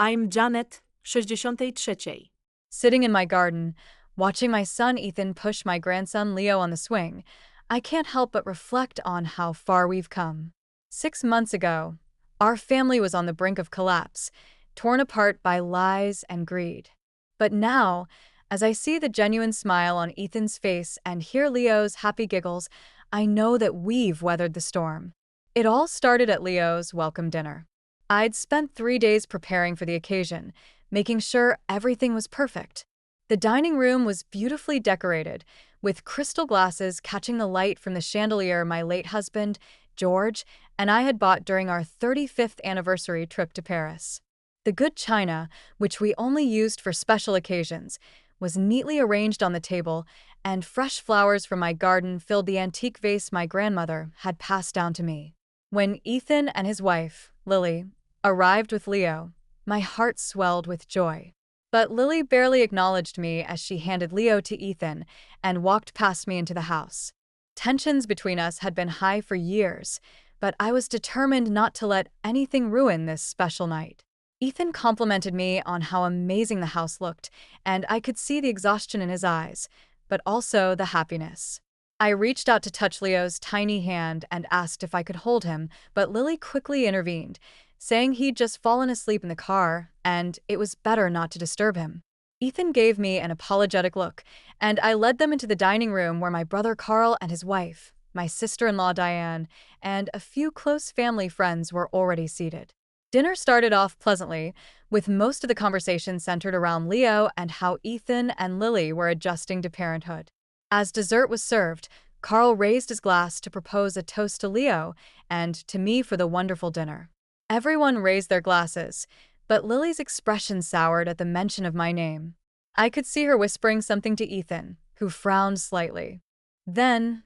I'm Janet, 63. Sitting in my garden, watching my son Ethan push my grandson Leo on the swing, I can't help but reflect on how far we've come. 6 months ago, our family was on the brink of collapse, torn apart by lies and greed. But now, as I see the genuine smile on Ethan's face and hear Leo's happy giggles, I know that we've weathered the storm. It all started at Leo's welcome dinner. I'd spent 3 days preparing for the occasion, making sure everything was perfect. The dining room was beautifully decorated, with crystal glasses catching the light from the chandelier my late husband, George, and I had bought during our 35th anniversary trip to Paris. The good china, which we only used for special occasions, was neatly arranged on the table, and fresh flowers from my garden filled the antique vase my grandmother had passed down to me. When Ethan and his wife, Lily, arrived with Leo, my heart swelled with joy. But Lily barely acknowledged me as she handed Leo to Ethan and walked past me into the house. Tensions between us had been high for years, but I was determined not to let anything ruin this special night. Ethan complimented me on how amazing the house looked, and I could see the exhaustion in his eyes, but also the happiness. I reached out to touch Leo's tiny hand and asked if I could hold him, but Lily quickly intervened, saying he'd just fallen asleep in the car, and it was better not to disturb him. Ethan gave me an apologetic look, and I led them into the dining room where my brother Carl and his wife, my sister-in-law Diane, and a few close family friends were already seated. Dinner started off pleasantly, with most of the conversation centered around Leo and how Ethan and Lily were adjusting to parenthood. As dessert was served, Carl raised his glass to propose a toast to Leo and to me for the wonderful dinner. Everyone raised their glasses, but Lily's expression soured at the mention of my name. I could see her whispering something to Ethan, who frowned slightly. Then,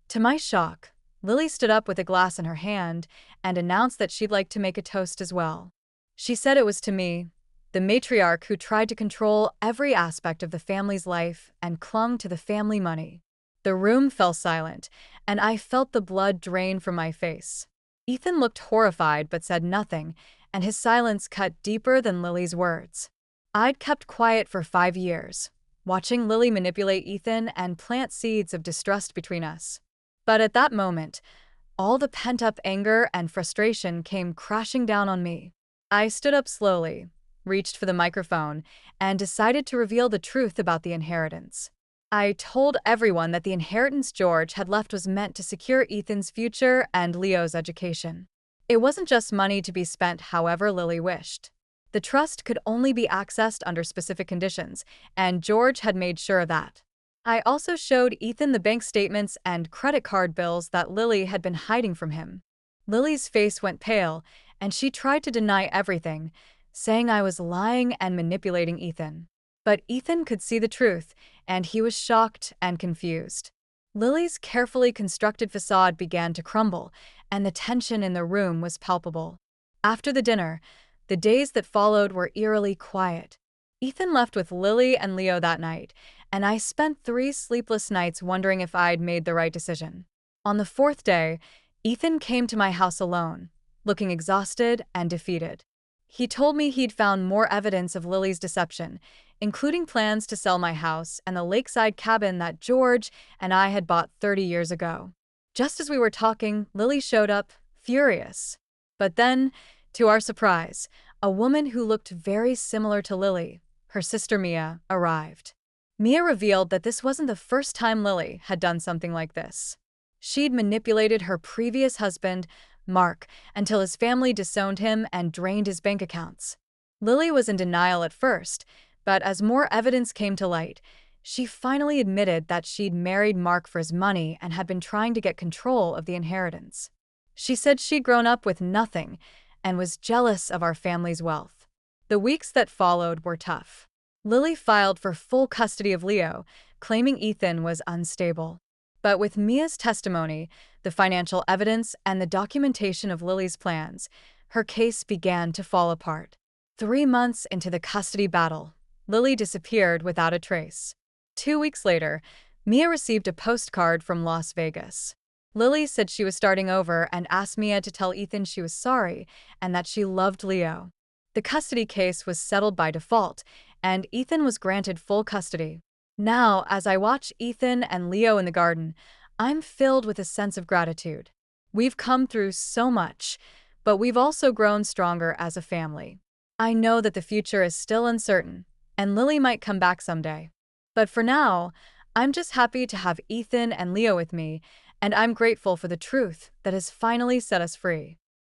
to my shock, Lily stood up with a glass in her hand and announced that she'd like to make a toast as well. She said it was to me, the matriarch who tried to control every aspect of the family's life and clung to the family money. The room fell silent, and I felt the blood drain from my face. Ethan looked horrified but said nothing, and his silence cut deeper than Lily's words. I'd kept quiet for 5 years, watching Lily manipulate Ethan and plant seeds of distrust between us. But at that moment, all the pent-up anger and frustration came crashing down on me. I stood up slowly, reached for the microphone, and decided to reveal the truth about the inheritance. I told everyone that the inheritance George had left was meant to secure Ethan's future and Leo's education. It wasn't just money to be spent however Lily wished. The trust could only be accessed under specific conditions, and George had made sure of that. I also showed Ethan the bank statements and credit card bills that Lily had been hiding from him. Lily's face went pale, and she tried to deny everything, saying I was lying and manipulating Ethan. But Ethan could see the truth, and he was shocked and confused. Lily's carefully constructed facade began to crumble, and the tension in the room was palpable. After the dinner, the days that followed were eerily quiet. Ethan left with Lily and Leo that night, and I spent 3 sleepless nights wondering if I'd made the right decision. On the 4th day, Ethan came to my house alone, looking exhausted and defeated. He told me he'd found more evidence of Lily's deception, including plans to sell my house and the lakeside cabin that George and I had bought 30 years ago. Just as we were talking, Lily showed up, furious. But then, to our surprise, a woman who looked very similar to Lily, her sister Mia, arrived. Mia revealed that this wasn't the first time Lily had done something like this. She'd manipulated her previous husband, Mark, until his family disowned him and drained his bank accounts. Lily was in denial at first, but as more evidence came to light, she finally admitted that she'd married Mark for his money and had been trying to get control of the inheritance. She said she'd grown up with nothing and was jealous of our family's wealth. The weeks that followed were tough. Lily filed for full custody of Leo, claiming Ethan was unstable. But with Mia's testimony, the financial evidence, and the documentation of Lily's plans, her case began to fall apart. 3 months into the custody battle, Lily disappeared without a trace. 2 weeks later, Mia received a postcard from Las Vegas. Lily said she was starting over and asked Mia to tell Ethan she was sorry and that she loved Leo. The custody case was settled by default, and Ethan was granted full custody. Now, as I watch Ethan and Leo in the garden, I'm filled with a sense of gratitude. We've come through so much, but we've also grown stronger as a family. I know that the future is still uncertain, and Lily might come back someday. But for now, I'm just happy to have Ethan and Leo with me, and I'm grateful for the truth that has finally set us free.